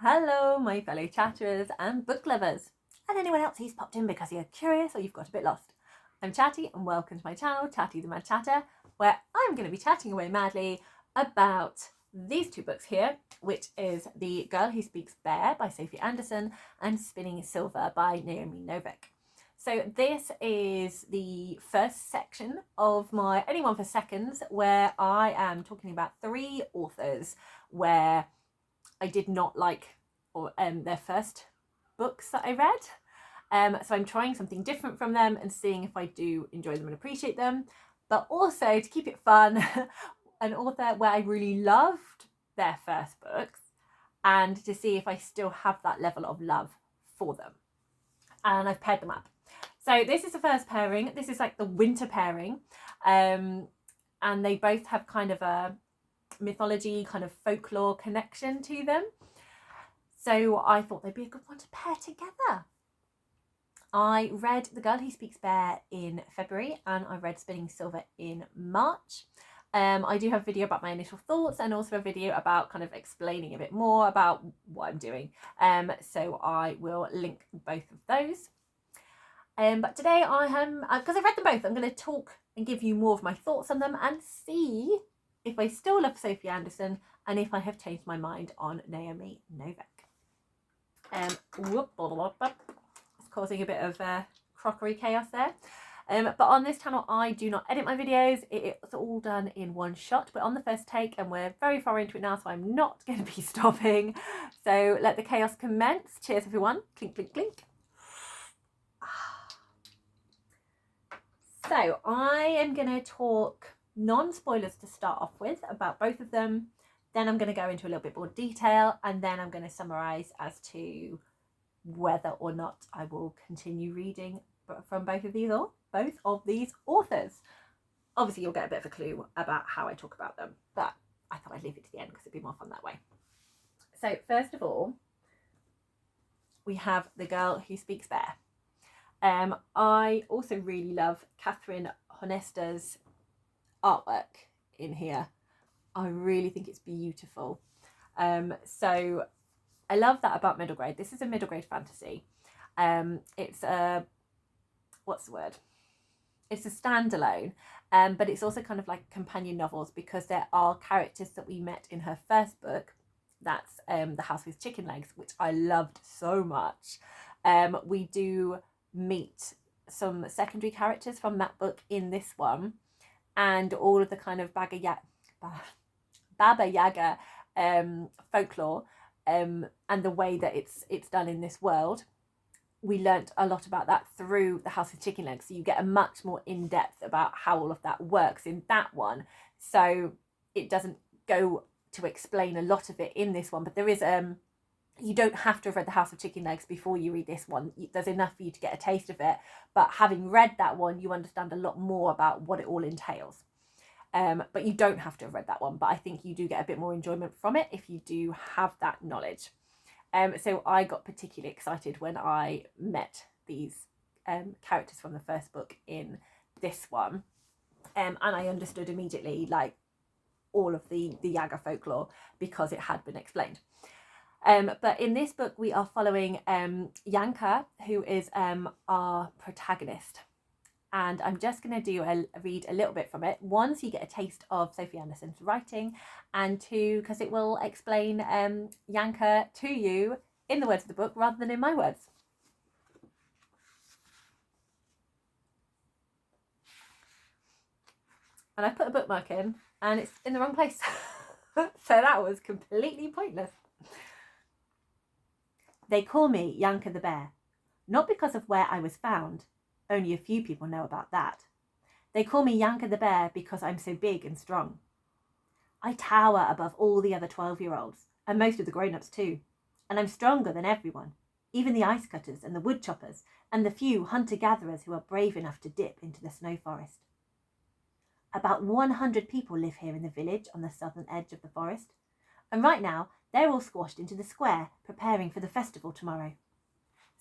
Hello, my fellow chatterers and book lovers, and anyone else who's popped in because you're curious or you've got a bit lost. I'm Chatty, and welcome to my channel, Chatty the Mad Chatter, where I'm going to be chatting away madly about these two books here, which is The Girl Who Speaks Bear by Sophie Anderson and Spinning Silver by Naomi Novik. So this is the first section of my Only One for Seconds, where I am talking about three authors where I did not like their first books that I read. So I'm trying something different from them and seeing if I do enjoy them and appreciate them. But also, to keep it fun, an author where I really loved their first books and to see if I still have that level of love for them. And I've paired them up. So this is the first pairing. This is like the winter pairing. And they both have kind of a mythology, kind of folklore connection to them. So I thought they'd be a good one to pair together. I read The Girl Who Speaks Bear in February and I read Spinning Silver in March. I do have a video about my initial thoughts and also a video about kind of explaining a bit more about what I'm doing. So I will link both of those. But today because I've read them both, I'm going to talk and give you more of my thoughts on them and see if I still love Sophie Anderson and if I have changed my mind on Naomi Novik. It's causing a bit of crockery chaos there. But on this channel, I do not edit my videos. It's all done in one shot, but on the first take, and we're very far into it now, so I'm not going to be stopping. So let the chaos commence. Cheers, everyone. Clink, clink, clink. So I am going to talk non-spoilers to start off with about both of them. Then I'm going to go into a little bit more detail, and then I'm going to summarise as to whether or not I will continue reading from both of these authors. Obviously, you'll get a bit of a clue about how I talk about them, but I thought I'd leave it to the end because it'd be more fun that way. So first of all, we have The Girl Who Speaks Bear. I also really love Catherine Honesta's artwork in here. I really think it's beautiful. So I love that about middle grade. This is a middle grade fantasy. It's a, what's the word? It's a standalone, but it's also kind of like companion novels because there are characters that we met in her first book. That's The House with Chicken Legs, which I loved so much. We do meet some secondary characters from that book in this one, and all of the kind of Baba Yaga folklore and the way that it's done in this world. We learnt a lot about that through The House with Chicken Legs, so you get a much more in-depth about how all of that works in that one. So it doesn't go to explain a lot of it in this one, but there is you don't have to have read The House of Chicken Legs before you read this one. There's enough for you to get a taste of it, but having read that one, you understand a lot more about what it all entails. But you don't have to have read that one, but I think you do get a bit more enjoyment from it if you do have that knowledge. So I got particularly excited when I met these characters from the first book in this one, and I understood immediately like all of the Yaga folklore because it had been explained. But in this book, we are following Yanka, who is our protagonist. And I'm just going to read a little bit from it. One, so you get a taste of Sophie Anderson's writing, and two, because it will explain Yanka to you in the words of the book rather than in my words. And I put a bookmark in, and it's in the wrong place. So that was completely pointless. They call me Yanka the Bear, not because of where I was found. Only a few people know about that. They call me Yanka the Bear because I'm so big and strong. I tower above all the other 12-year-olds, and most of the grown-ups too, and I'm stronger than everyone, even the ice cutters and the wood choppers and the few hunter-gatherers who are brave enough to dip into the snow forest. About 100 people live here in the village on the southern edge of the forest, and right now they're all squashed into the square preparing for the festival tomorrow.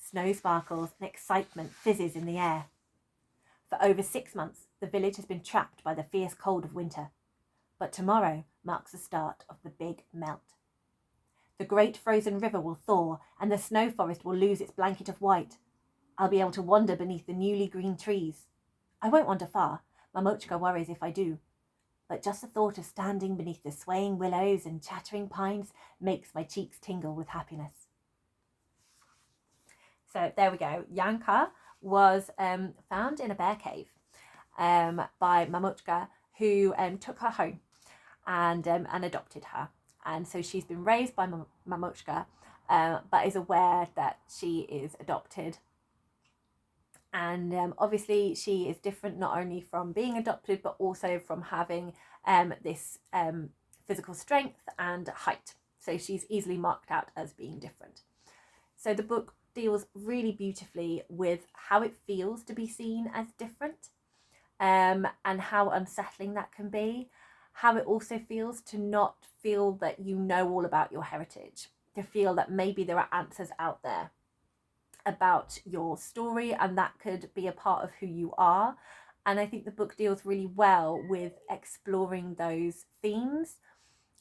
Snow sparkles and excitement fizzes in the air. For over 6 months, the village has been trapped by the fierce cold of winter, but tomorrow marks the start of the big melt. The great frozen river will thaw, and the snow forest will lose its blanket of white. I'll be able to wander beneath the newly green trees. I won't wander far. Mamochka worries if I do. But just the thought of standing beneath the swaying willows and chattering pines makes my cheeks tingle with happiness. So there we go. Yanka was found in a bear cave by Mamochka, who took her home and adopted her. And so she's been raised by Mamochka, but is aware that she is adopted. And obviously she is different not only from being adopted, but also from having this physical strength and height. So she's easily marked out as being different. So the book deals really beautifully with how it feels to be seen as different, and how unsettling that can be. How it also feels to not feel that you know all about your heritage, to feel that maybe there are answers out there about your story, and that could be a part of who you are. And I think the book deals really well with exploring those themes,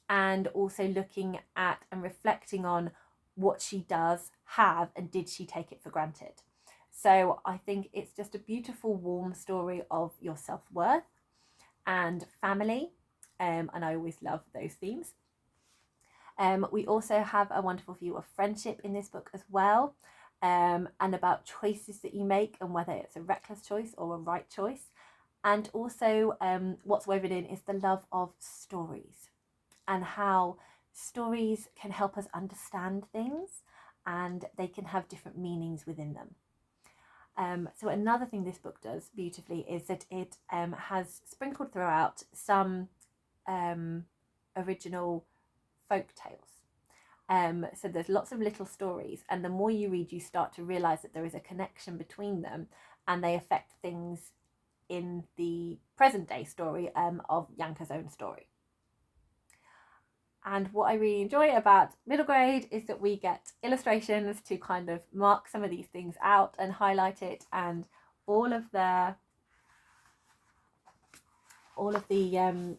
and also looking at and reflecting on what she does have, and did she take it for granted. So I think it's just a beautiful, warm story of your self-worth and family, and I always love those themes. We also have a wonderful view of friendship in this book as well, and about choices that you make, and whether it's a reckless choice or a right choice. And also what's woven in is the love of stories, and how stories can help us understand things, and they can have different meanings within them. So another thing this book does beautifully is that it has sprinkled throughout some original folk tales. So there's lots of little stories, and the more you read, you start to realise that there is a connection between them, and they affect things in the present day story of Yanka's own story. And what I really enjoy about middle grade is that we get illustrations to kind of mark some of these things out and highlight it, and all of the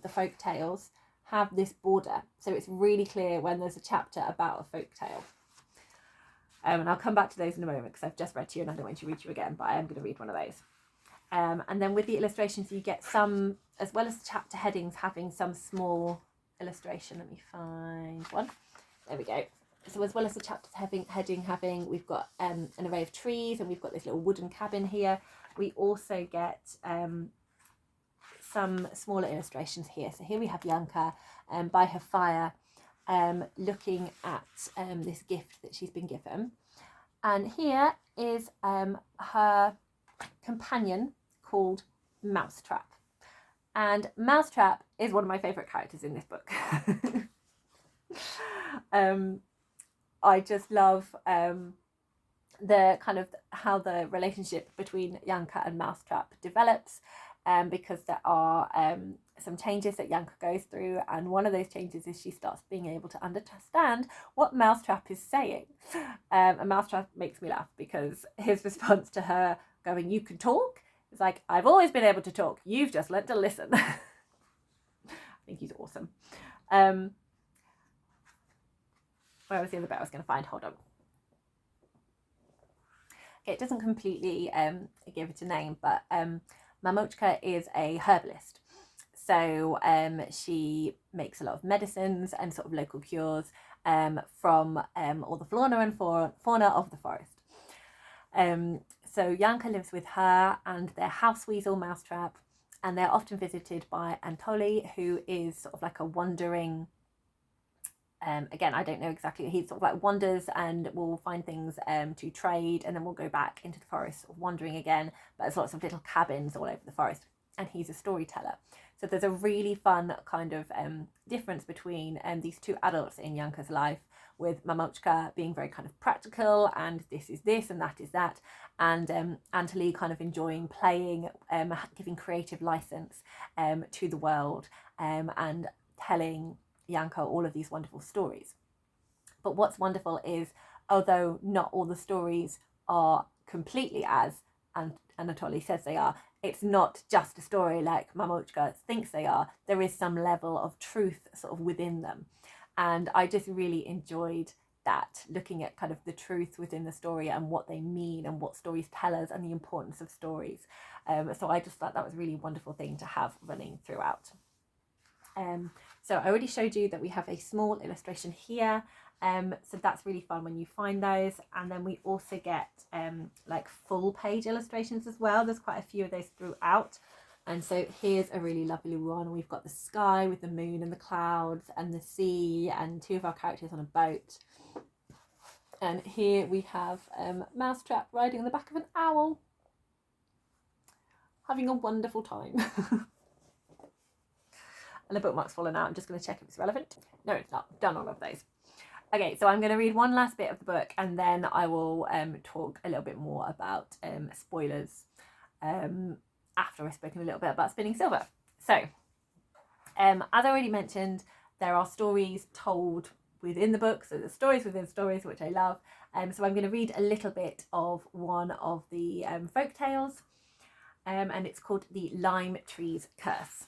folk tales have this border, so it's really clear when there's a chapter about a folk tale. And I'll come back to those in a moment, because I've just read to you and I don't want to read to you again, but I am going to read one of those. And then with the illustrations, you get some, as well as the chapter headings, having some small illustration. Let me find one. There we go. So as well as the chapter heading having, we've got an array of trees, and we've got this little wooden cabin here. We also get some smaller illustrations here. So here we have Yanka by her fire, looking at this gift that she's been given. And here is her companion called Mousetrap. And Mousetrap is one of my favourite characters in this book. I just love the kind of how the relationship between Yanka and Mousetrap develops, because there are some changes that Yanka goes through, and one of those changes is she starts being able to understand what Mousetrap is saying. And Mousetrap makes me laugh, because his response to her going, "You can talk," is like, "I've always been able to talk, you've just learnt to listen." I think he's awesome. Where was the other bit I was going to find? Hold on. Okay, it doesn't completely give it a name, but Mamochka is a herbalist. So she makes a lot of medicines and sort of local cures from all the fauna and fauna of the forest. So Yanka lives with her and their house weasel Mousetrap, and they're often visited by Antoli, who is sort of like a wandering, again, I don't know exactly, he sort of like wanders and will find things to trade, and then we'll go back into the forest wandering again, but there's lots of little cabins all over the forest, and he's a storyteller. So there's a really fun kind of difference between these two adults in Yanka's life, with Mamochka being very kind of practical, and this is this and that is that, and Antoli kind of enjoying playing, giving creative license to the world, and telling Yanka all of these wonderful stories. But what's wonderful is, although not all the stories are completely as Anatoly says they are, it's not just a story like Mamochka thinks they are. There is some level of truth sort of within them. And I just really enjoyed that, looking at kind of the truth within the story and what they mean and what stories tell us and the importance of stories. So I just thought that was a really wonderful thing to have running throughout. So I already showed you that we have a small illustration here. So that's really fun when you find those. And then we also get like full page illustrations as well. There's quite a few of those throughout. And so here's a really lovely one. We've got the sky with the moon and the clouds and the sea and two of our characters on a boat. And here we have Mousetrap riding on the back of an owl, having a wonderful time. And the bookmark's fallen out. I'm just going to check if it's relevant. No, it's not. I've done all of those. Okay, so I'm going to read one last bit of the book and then I will talk a little bit more about spoilers after I've spoken a little bit about Spinning Silver. So, as I already mentioned, there are stories told within the book, so there's stories within stories, which I love. So I'm going to read a little bit of one of the folk tales, and it's called The Lime Tree's Curse.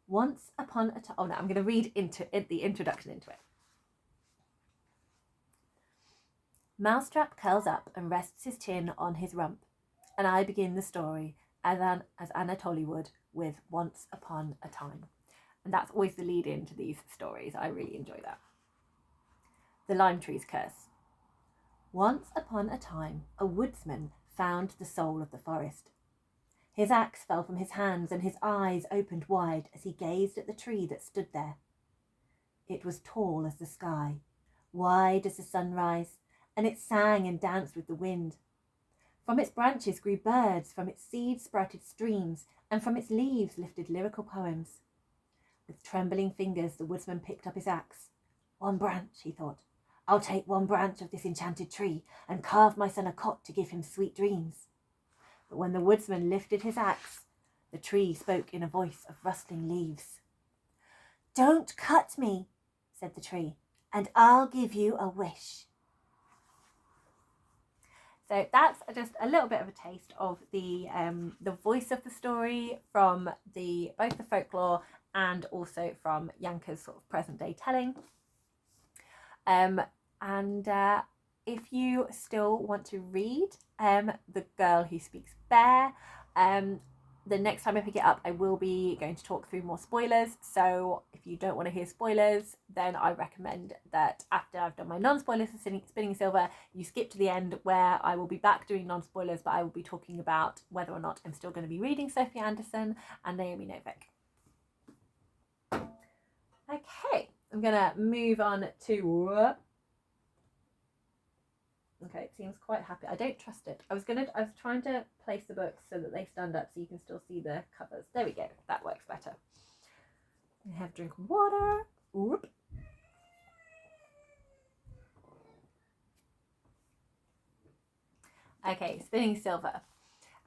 Once upon a time, oh no, I'm going to read into it, the introduction into it. Mousetrap curls up and rests his chin on his rump, and I begin the story as Anatoly would with Once Upon a Time. And that's always the lead in to these stories. I really enjoy that. The Lime Tree's Curse. Once upon a time, a woodsman found the soul of the forest. His axe fell from his hands and his eyes opened wide as he gazed at the tree that stood there. It was tall as the sky, wide as the sunrise, and it sang and danced with the wind. From its branches grew birds, from its seeds sprouted streams, and from its leaves lifted lyrical poems. With trembling fingers, the woodsman picked up his axe. One branch, he thought. I'll take one branch of this enchanted tree and carve my son a cot to give him sweet dreams. But when the woodsman lifted his axe, the tree spoke in a voice of rustling leaves. Don't cut me, said the tree, and I'll give you a wish. So that's just a little bit of a taste of the voice of the story from both the folklore and also from Janka's sort of present day telling. If you still want to read The Girl Who Speaks Bear, the next time I pick it up, I will be going to talk through more spoilers. So if you don't want to hear spoilers, then I recommend that after I've done my non-spoilers for Spinning Silver, you skip to the end where I will be back doing non-spoilers, but I will be talking about whether or not I'm still going to be reading Sophie Anderson and Naomi Novik. Okay, I'm going to move on to... Okay, it seems quite happy. I don't trust it. I was trying to place the books so that they stand up so you can still see the covers. There we go. That works better. I have a drink of water. Oop. Okay, Spinning Silver.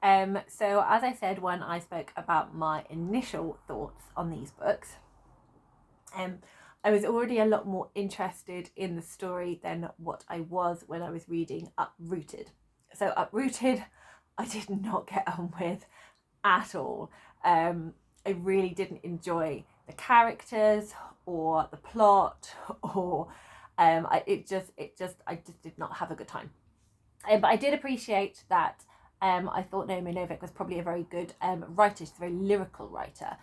So as I said when I spoke about my initial thoughts on these books, I was already a lot more interested in the story than what I was when I was reading Uprooted. So Uprooted, I did not get on with at all. I really didn't enjoy the characters or the plot, or I just did not have a good time. But I did appreciate that. I thought Naomi Novik was probably a very good writer. She's a very lyrical writer.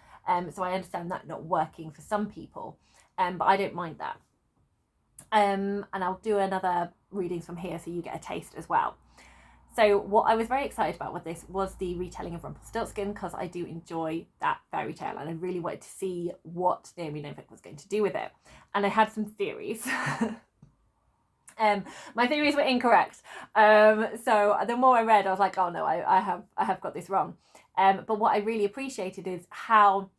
So I understand that not working for some people. But I don't mind that. And I'll do another readings from here so you get a taste as well. So what I was very excited about with this was the retelling of Rumpelstiltskin, because I do enjoy that fairy tale and I really wanted to see what Naomi Novik was going to do with it. And I had some theories. My theories were incorrect. So the more I read, I was like, oh no, I have got this wrong. But what I really appreciated is how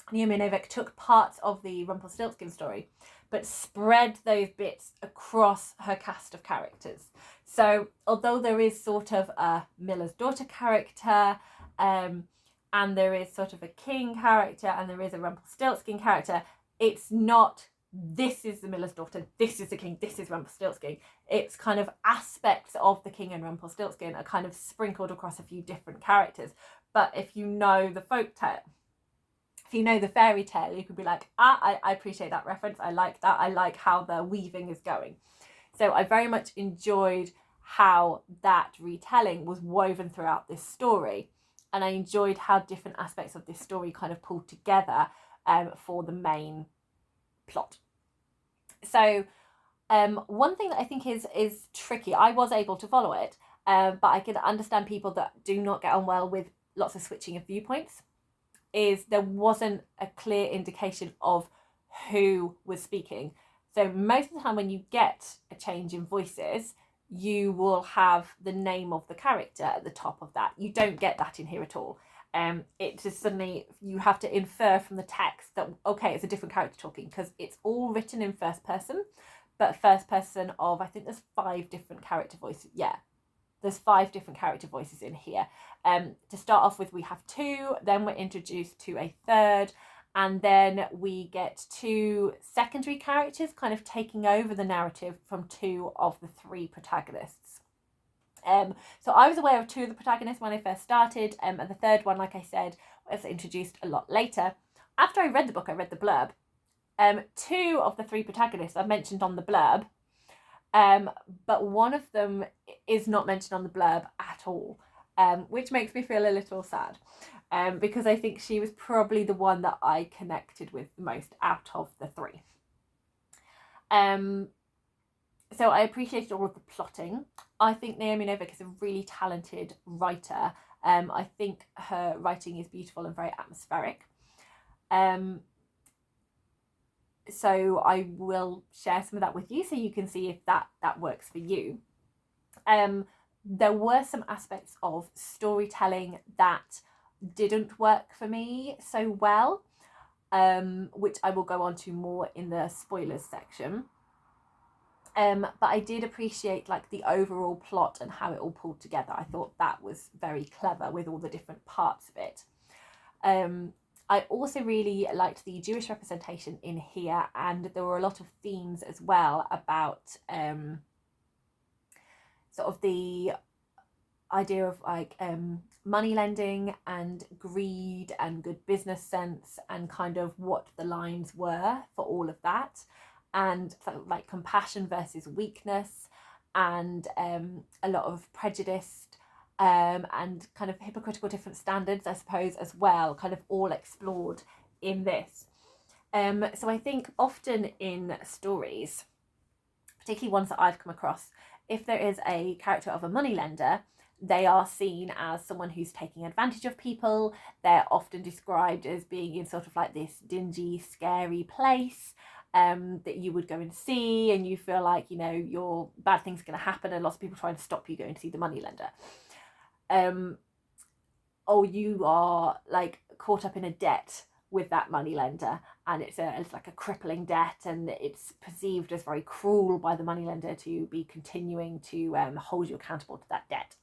Naomi Novik took parts of the Rumpelstiltskin story, but spread those bits across her cast of characters. So although there is sort of a Miller's daughter character, and there is sort of a king character, and there is a Rumpelstiltskin character, it's not, this is the Miller's daughter, this is the king, this is Rumpelstiltskin. It's kind of aspects of the king and Rumpelstiltskin are kind of sprinkled across a few different characters. But if you know the folktale, if you know the fairy tale, you could be like, I appreciate that reference. I like that. I like how the weaving is going. So I very much enjoyed how that retelling was woven throughout this story. And I enjoyed how different aspects of this story kind of pulled together for the main plot. So one thing that I think is tricky, I was able to follow it, but I can understand people that do not get on well with lots of switching of viewpoints, is there wasn't a clear indication of who was speaking. So most of the time when you get a change in voices, you will have the name of the character at the top of that. You don't get that in here at all. It just suddenly, you have to infer from the text that, okay, it's a different character talking, because it's all written in first person, but first person of, I think there's 5 different character voices. Yeah, there's 5 different character voices in here. To start off with, we have 2, then we're introduced to a third, and then we get 2 secondary characters kind of taking over the narrative from 2 of the 3 protagonists. So I was aware of 2 of the protagonists when I first started, and the third one, like I said, was introduced a lot later. After I read the book, I read the blurb. 2 of the 3 protagonists are mentioned on the blurb, but one of them is not mentioned on the blurb at all, which makes me feel a little sad, because I think she was probably the one that I connected with the most out of the 3. So I appreciated all of the plotting. I think Naomi Novik is a really talented writer. I think her writing is beautiful and very atmospheric. So I will share some of that with you so you can see if that works for you. There were some aspects of storytelling that didn't work for me so well, which I will go on to more in the spoilers section. But I did appreciate like the overall plot and how it all pulled together. I thought that was very clever with all the different parts of it. I also really liked the Jewish representation in here, and there were a lot of themes as well about sort of the idea of like money lending and greed and good business sense, and kind of what the lines were for all of that, and like compassion versus weakness, and a lot of prejudice and kind of hypocritical different standards, I suppose, as well, kind of all explored in this. So I think often in stories, particularly ones that I've come across, if there is a character of a moneylender, they are seen as someone who's taking advantage of people. They're often described as being in sort of like this dingy, scary place that you would go and see, and you feel like, you know, your bad things are going to happen, and lots of people try and stop you going to see the moneylender. Or you are like caught up in a debt with that moneylender, and it's like a crippling debt, and it's perceived as very cruel by the moneylender to be continuing to hold you accountable to that debt.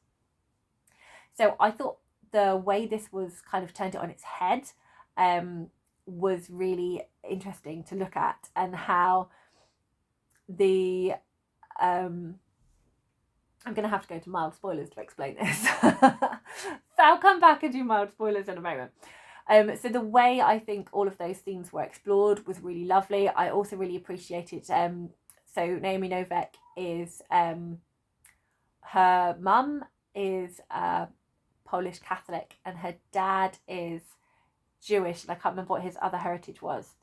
So I thought the way this was kind of turned it on its head was really interesting to look at, and how the I'm going to have to go to mild spoilers to explain this. So I'll come back and do mild spoilers in a moment. So the way I think all of those themes were explored was really lovely. I also really appreciated, so Naomi Novik is, her mum is Polish Catholic, and her dad is Jewish, and I can't remember what his other heritage was.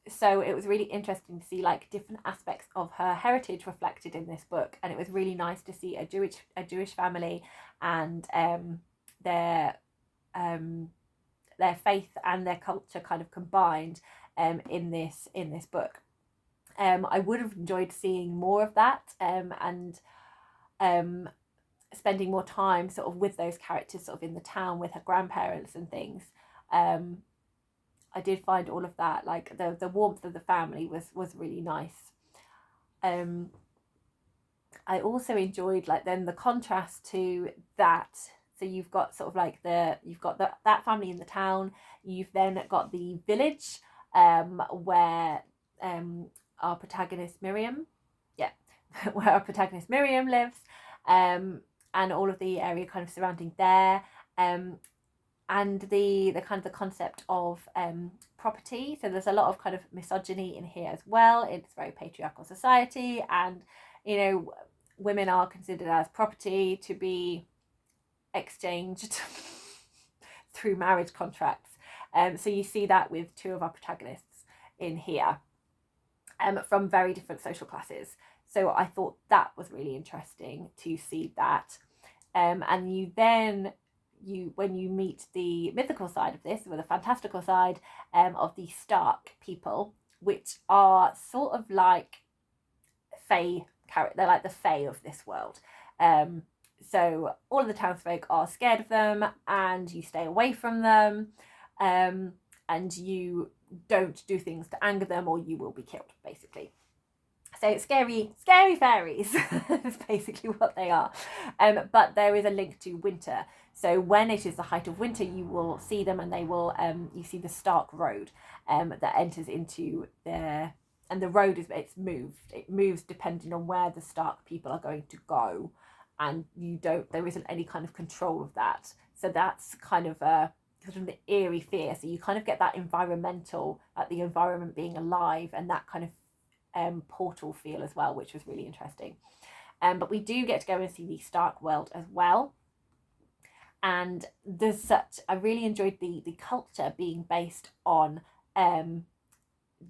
So it was really interesting to see like different aspects of her heritage reflected in this book, and it was really nice to see a Jewish family and their faith and their culture kind of combined in this book. I would have enjoyed seeing more of that, and spending more time sort of with those characters sort of in the town with her grandparents and things. I did find all of that, like the warmth of the family was really nice. I also enjoyed like then the contrast to that. So you've got sort of like that family in the town. You've then got the village where our protagonist Miriam, where our protagonist Miriam lives, and all of the area kind of surrounding there. and the kind of the concept of property. So there's a lot of kind of misogyny in here as well. It's a very patriarchal society, and women are considered as property to be exchanged through marriage contracts. So you see that with two of our protagonists in here, from very different social classes. So I thought that was really interesting to see that. And when you meet the mythical side of this, or the fantastical side of the Stark people, which are sort of like fae character, they're like the fae of this world. So all of the townsfolk are scared of them, and you stay away from them, and you don't do things to anger them, or you will be killed, basically. So scary fairies is basically what they are. But there is a link to winter. So when it is the height of winter, you will see them, and they will you see the Stark Road that enters into their, and the road it moves depending on where the Stark people are going to go, and there isn't any kind of control of that. So that's kind of sort of the eerie fear. So you kind of get that environmental, like the environment being alive, and that kind of portal feel as well, which was really interesting. But we do get to go and see the Stark world as well, and I really enjoyed the culture being based on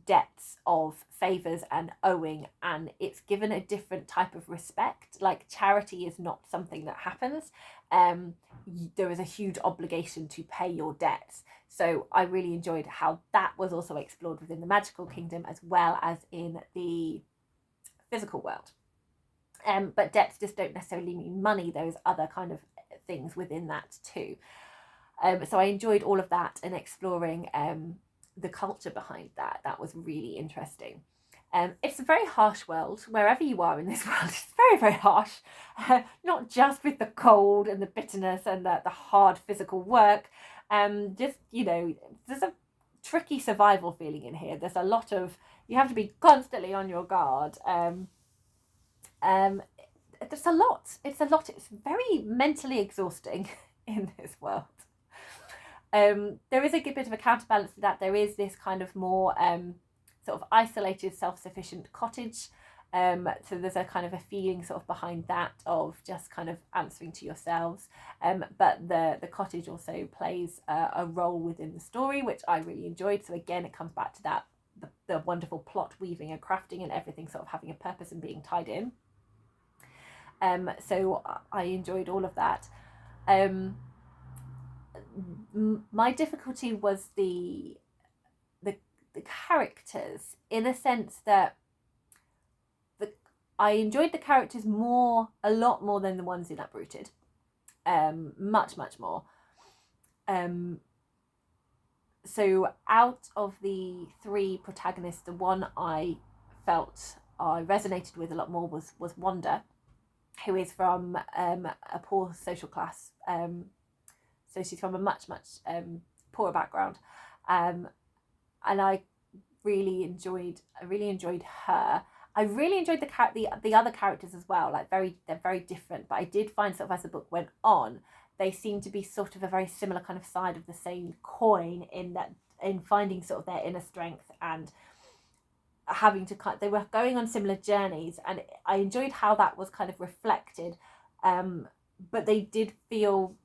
debts of favors and owing, and it's given a different type of respect. Like, charity is not something that happens. There is a huge obligation to pay your debts. So I really enjoyed how that was also explored within the magical kingdom as well as in the physical world. But debts just don't necessarily mean money. There's other kind of things within that too. So I enjoyed all of that and exploring the culture behind that. That was really interesting. It's a very harsh world. Wherever you are in this world, it's very, very harsh. Not just with the cold and the bitterness and the hard physical work. There's a tricky survival feeling in here. There's a lot of, you have to be constantly on your guard. There's a lot. It's very mentally exhausting in this world. There is a good bit of a counterbalance to that. There is this kind of more sort of isolated, self-sufficient cottage. So there's a kind of a feeling sort of behind that of just kind of answering to yourselves. But the cottage also plays a role within the story, which I really enjoyed. So again, it comes back to that, the wonderful plot weaving and crafting and everything sort of having a purpose and being tied in. So I enjoyed all of that. My difficulty was the characters, in a sense that I enjoyed the characters a lot more than the ones in Uprooted. Much more. So out of the three protagonists, the one I felt I resonated with a lot more was Wanda, who is from a poor social class. So she's from a much poorer background, and I really enjoyed her. I really enjoyed the other characters as well. Like they're very different, but I did find sort of as the book went on, they seem to be sort of a very similar kind of side of the same coin, in finding sort of their inner strength and having to they were going on similar journeys, and I enjoyed how that was kind of reflected. But they did feel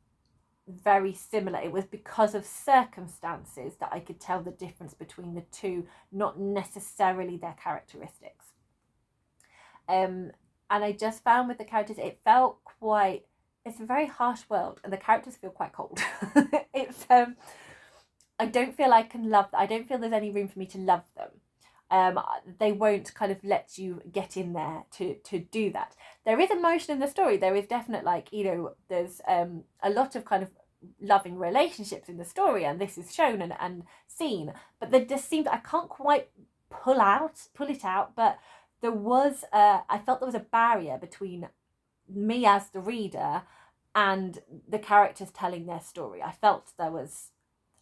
very similar. It was because of circumstances that I could tell the difference between the two, not necessarily their characteristics. And I just found with the characters, it's a very harsh world, and the characters feel quite cold. It's I don't feel there's any room for me to love them. They won't kind of let you get in there to do that. There is emotion in the story. There is definite, there's a lot of kind of loving relationships in the story, and this is shown and seen. But there just seemed, I can't quite pull it out, but there was I felt there was a barrier between me as the reader and the characters telling their story. I felt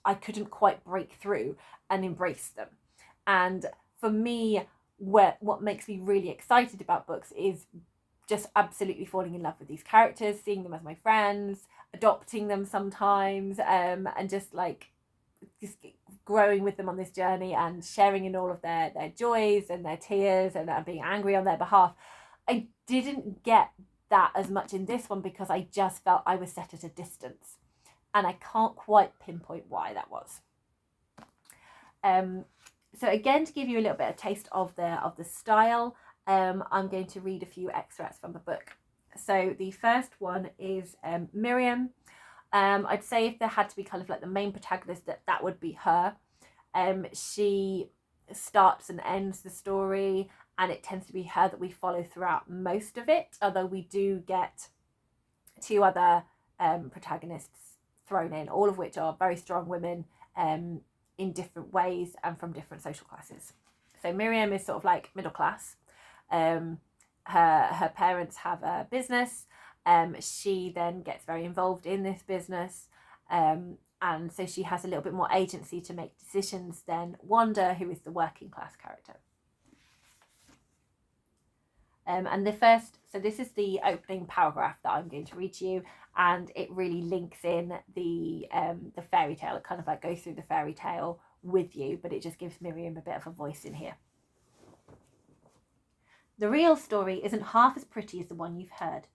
I couldn't quite break through and embrace them. And for me, what makes me really excited about books is just absolutely falling in love with these characters, seeing them as my friends, adopting them sometimes, and just growing with them on this journey and sharing in all of their joys and their tears and being angry on their behalf. I didn't get that as much in this one because I just felt I was set at a distance, and I can't quite pinpoint why that was. So again, to give you a little bit of taste of the style, I'm going to read a few extracts from the book. So the first one is Miriam. I'd say if there had to be kind of like the main protagonist, that would be her. She starts and ends the story, and it tends to be her that we follow throughout most of it, although we do get 2 other protagonists thrown in, all of which are very strong women in different ways and from different social classes. So Miriam is sort of like middle class. Her parents have a business. She then gets very involved in this business, and so she has a little bit more agency to make decisions than Wanda, who is the working class character. And so this is the opening paragraph that I'm going to read to you, and it really links in the fairy tale. It kind of like goes through the fairy tale with you, but it just gives Miriam a bit of a voice in here. The real story isn't half as pretty as the one you've heard.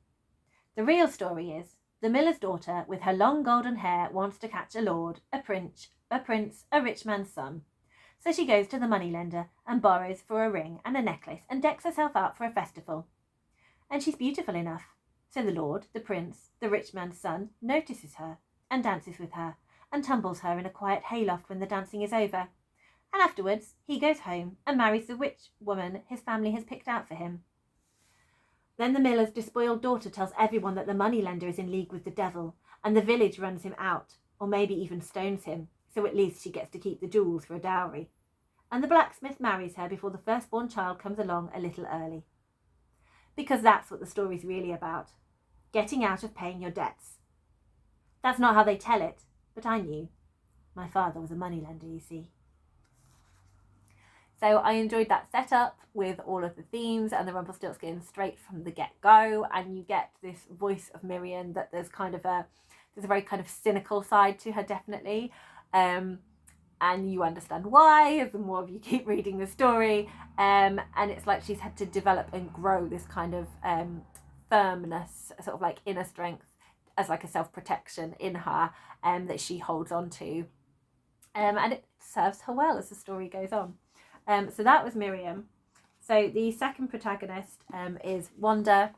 The real story is the miller's daughter with her long golden hair wants to catch a lord, a prince, a rich man's son. So she goes to the moneylender and borrows for a ring and a necklace and decks herself out for a festival. And she's beautiful enough. So the lord, the prince, the rich man's son notices her and dances with her and tumbles her in a quiet hayloft when the dancing is over. And afterwards he goes home and marries the rich woman his family has picked out for him. Then the miller's despoiled daughter tells everyone that the moneylender is in league with the devil, and the village runs him out, or maybe even stones him, so at least she gets to keep the jewels for a dowry. And the blacksmith marries her before the firstborn child comes along a little early. Because that's what the story's really about. Getting out of paying your debts. That's not how they tell it, but I knew. My father was a moneylender, you see. So I enjoyed that setup with all of the themes and the Rumpelstiltskin straight from the get-go, and you get this voice of Miriam that there's a very kind of cynical side to her, definitely. And you understand why as the more of you keep reading the story. And it's like she's had to develop and grow this kind of firmness, sort of like inner strength as like a self-protection in her that she holds on to. And it serves her well as the story goes on. So that was Miriam. So the second protagonist is Wanda.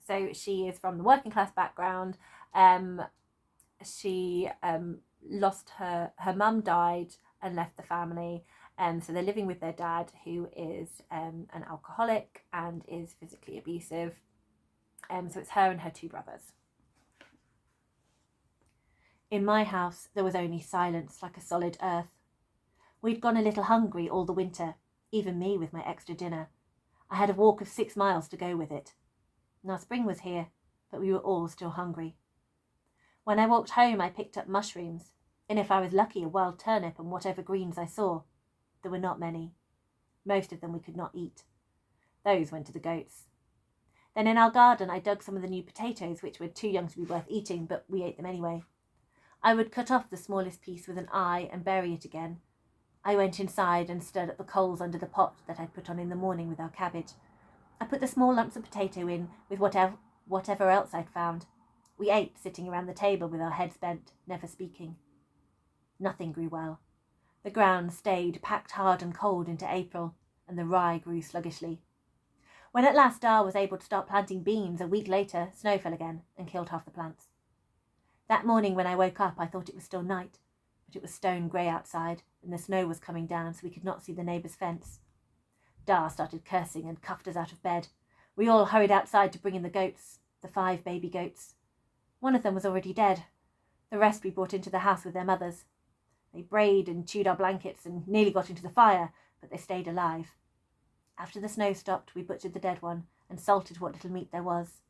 So she is from the working class background. She lost her mum, died and left the family. So they're living with their dad, who is an alcoholic and is physically abusive. So it's her and her 2 brothers. In my house, there was only silence like a solid earth. We'd gone a little hungry all the winter, even me with my extra dinner. I had a walk of 6 miles to go with it. Now spring was here, but we were all still hungry. When I walked home, I picked up mushrooms, and if I was lucky, a wild turnip and whatever greens I saw. There were not many. Most of them we could not eat. Those went to the goats. Then in our garden, I dug some of the new potatoes, which were too young to be worth eating, but we ate them anyway. I would cut off the smallest piece with an eye and bury it again. I went inside and stirred up the coals under the pot that I'd put on in the morning with our cabbage. I put the small lumps of potato in with whatever else I'd found. We ate, sitting around the table with our heads bent, never speaking. Nothing grew well. The ground stayed packed hard and cold into April, and the rye grew sluggishly. When at last Dar was able to start planting beans, a week later, snow fell again and killed half the plants. That morning when I woke up, I thought it was still night, but it was stone grey outside, and the snow was coming down so we could not see the neighbour's fence. Dar started cursing and cuffed us out of bed. We all hurried outside to bring in the goats, the 5 baby goats. One of them was already dead. The rest we brought into the house with their mothers. They brayed and chewed our blankets and nearly got into the fire, but they stayed alive. After the snow stopped, we butchered the dead one and salted what little meat there was.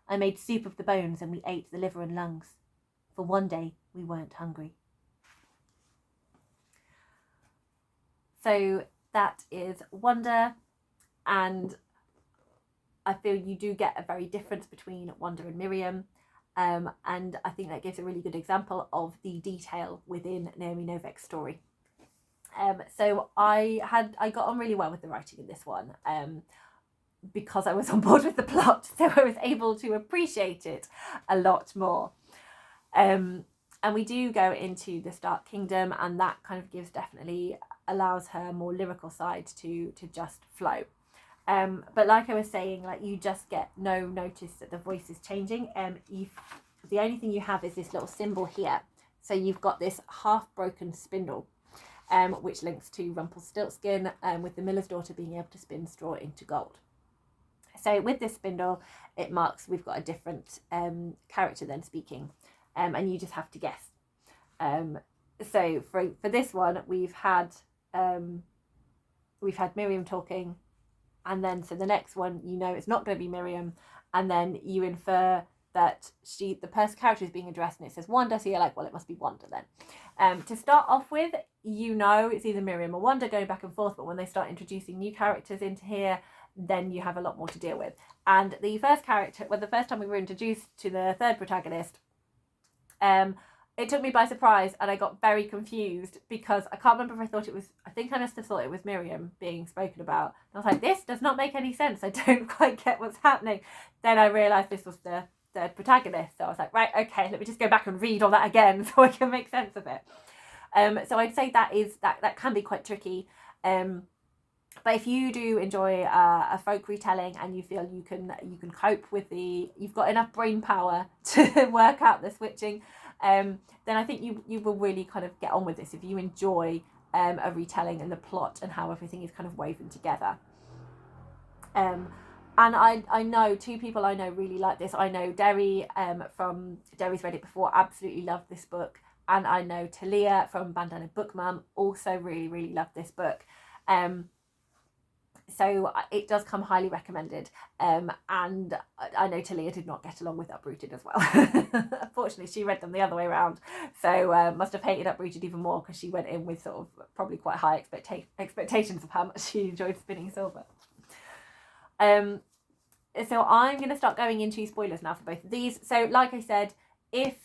I made soup of the bones and we ate the liver and lungs. For one day, we weren't hungry. So that is Wanda, and I feel you do get a very difference between Wanda and Miriam. And I think that gives a really good example of the detail within Naomi Novik's story. So I got on really well with the writing in this one, because I was on board with the plot, so I was able to appreciate it a lot more. And we do go into the Stark Kingdom, and that kind of definitely allows her more lyrical side to just flow. But like I was saying, like, you just get no notice that the voice is changing. The only thing you have is this little symbol here. So you've got this half broken spindle, which links to Rumpelstiltskin, with the miller's daughter being able to spin straw into gold. So with this spindle, it marks we've got a different character then speaking, and you just have to guess. So for this one, we've had Miriam talking, and then so the next one, you know, it's not going to be Miriam, and then you infer that the character is being addressed, and it says Wanda, so you're like, well, it must be Wanda then. To start off with, you know, it's either Miriam or Wanda going back and forth, but when they start introducing new characters into here, then you have a lot more to deal with. And the first time we were introduced to the third protagonist, it took me by surprise, and I got very confused because I can't remember if I think I must have thought it was Miriam being spoken about. And I was like, this does not make any sense. I don't quite get what's happening. Then I realised this was the third protagonist. So I was like, right, okay, let me just go back and read all that again so I can make sense of it. So I'd say that can be quite tricky. But if you do enjoy a folk retelling and you feel you can cope with you've got enough brain power to work out the switching, then I think you will really kind of get on with this if you enjoy a retelling and the plot and how everything is kind of woven together. And I know two people I know really like this. I know Derri from Derri's Read It Before, absolutely loved this book. And I know Talia from Bandana Book Mum also really, really loved this book. So it does come highly recommended. And I know Talia did not get along with Uprooted as well. Unfortunately, she read them the other way around. So must have hated Uprooted even more because she went in with sort of probably quite high expectations of how much she enjoyed Spinning Silver. So I'm going to start going into spoilers now for both of these. So like I said, if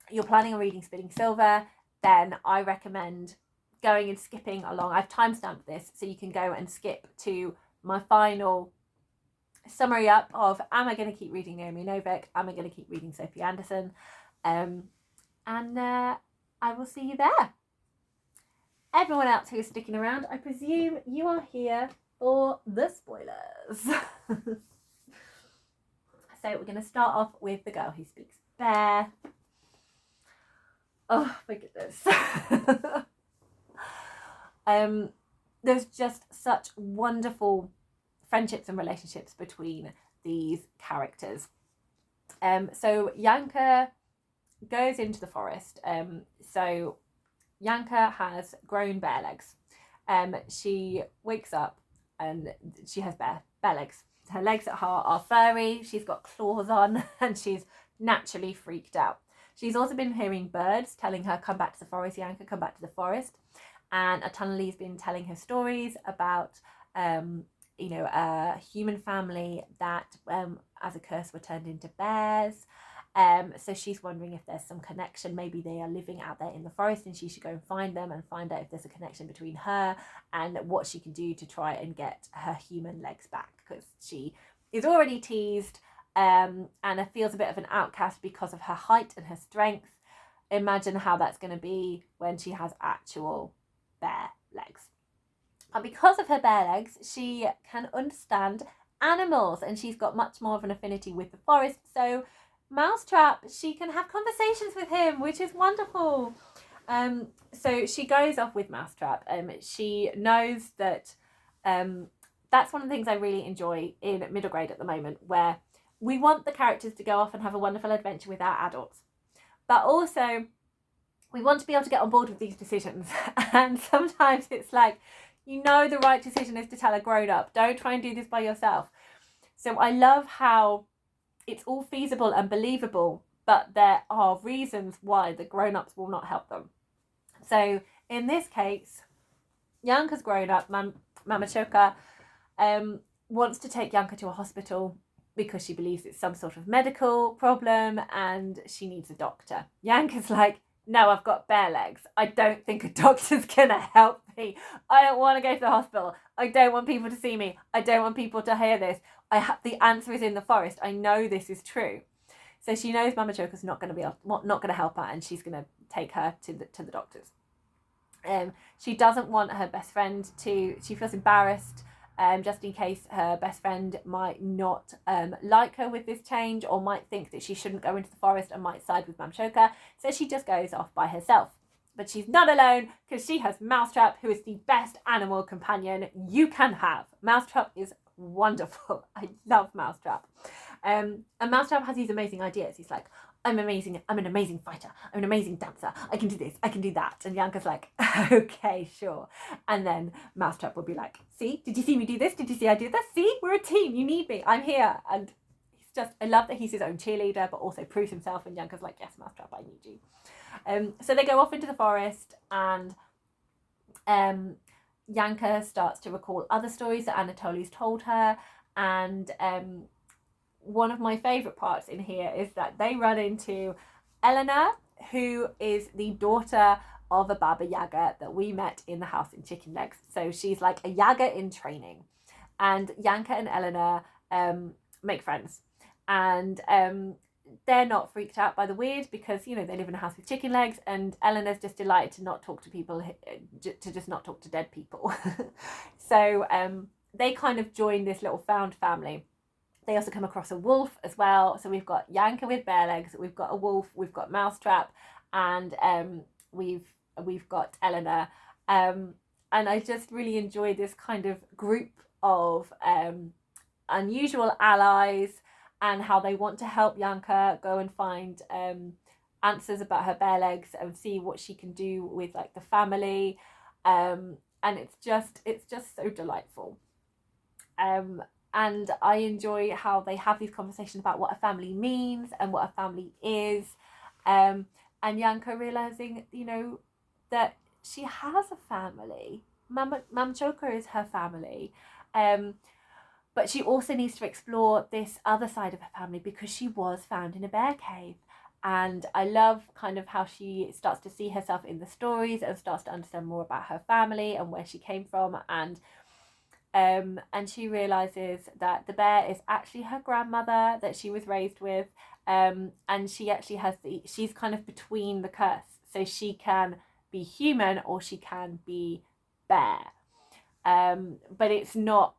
you're planning on reading Spinning Silver, then I recommend going and skipping along. I've timestamped this so you can go and skip to my final summary up of, am I going to keep reading Naomi Novik? Am I going to keep reading Sophie Anderson? And I will see you there. Everyone else who is sticking around, I presume you are here for the spoilers. So we're going to start off with The Girl Who Speaks Bear. Oh my goodness. There's just such wonderful friendships and relationships between these characters. So Yanka goes into the forest. So Yanka has grown bear legs. She wakes up and she has bear legs. Her legs at heart are furry. She's got claws on and she's naturally freaked out. She's also been hearing birds telling her, come back to the forest, Yanka, come back to the forest. And Atanali's been telling her stories about, a human family that, as a curse, were turned into bears. So she's wondering if there's some connection. Maybe they are living out there in the forest and she should go and find them and find out if there's a connection between her and what she can do to try and get her human legs back, because she is already teased and feels a bit of an outcast because of her height and her strength. Imagine how that's going to be when she has actual bear legs. And because of her bear legs, she can understand animals and she's got much more of an affinity with the forest. So Mousetrap, she can have conversations with him, which is wonderful. So she goes off with Mousetrap. She knows that that's one of the things I really enjoy in middle grade at the moment, where we want the characters to go off and have a wonderful adventure with our adults, but also we want to be able to get on board with these decisions. And sometimes it's like, the right decision is to tell a grown-up, don't try and do this by yourself. So I love how it's all feasible and believable, but there are reasons why the grown-ups will not help them. So in this case, Yanka's grown up, Mama Choka, wants to take Janka to a hospital because she believes it's some sort of medical problem and she needs a doctor. Janka's like, no, I've got bare legs. I don't think a doctor's gonna help me. I don't want to go to the hospital. I don't want people to see me. I don't want people to hear this. The answer is in the forest. I know this is true. So she knows Mama Choker's not going to help her, and she's going to take her to the doctors. She doesn't want her best friend to. She feels embarrassed, just in case her best friend might not like her with this change, or might think that she shouldn't go into the forest and might side with Mama Choker. So she just goes off by herself. But she's not alone, because she has Mousetrap, who is the best animal companion you can have. Mousetrap is wonderful. I love Mousetrap. And Mousetrap has these amazing ideas. He's like, I'm amazing. I'm an amazing fighter. I'm an amazing dancer. I can do this. I can do that. And Janka's like, okay, sure. And then Mousetrap will be like, see, did you see me do this? Did you see I do this? See, we're a team. You need me. I'm here. And he's just, I love that he's his own cheerleader, but also proves himself. And Janka's like, yes, Mousetrap, I need you. So they go off into the forest, and Janka starts to recall other stories that Anatoly's told her. And one of my favourite parts in here is that they run into Eleanor, who is the daughter of a Baba Yaga that we met in the house in Chicken Legs. So she's like a Yaga in training. And Janka and Eleanor make friends. And they're not freaked out by the weird, because, you know, they live in a house with chicken legs, and Eleanor's just delighted to not talk to people, to just not talk to dead people. So they kind of join this little found family. They also come across a wolf as well. So we've got Janka with bare legs, we've got a wolf, we've got Mousetrap, and we've got Eleanor. And I just really enjoy this kind of group of unusual allies, and how they want to help Janka go and find answers about her bare legs and see what she can do with like the family. And it's just so delightful. And I enjoy how they have these conversations about what a family means and what a family is. And Janka realizing, you know, that she has a family. Mama Choker is her family. But she also needs to explore this other side of her family, because she was found in a bear cave. And I love kind of how she starts to see herself in the stories and starts to understand more about her family and where she came from. And she realizes that the bear is actually her grandmother that she was raised with. And she actually has she's kind of between the curse. So she can be human or she can be bear. But it's not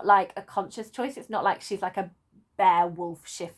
like a conscious choice. It's not like she's like a bear wolf shift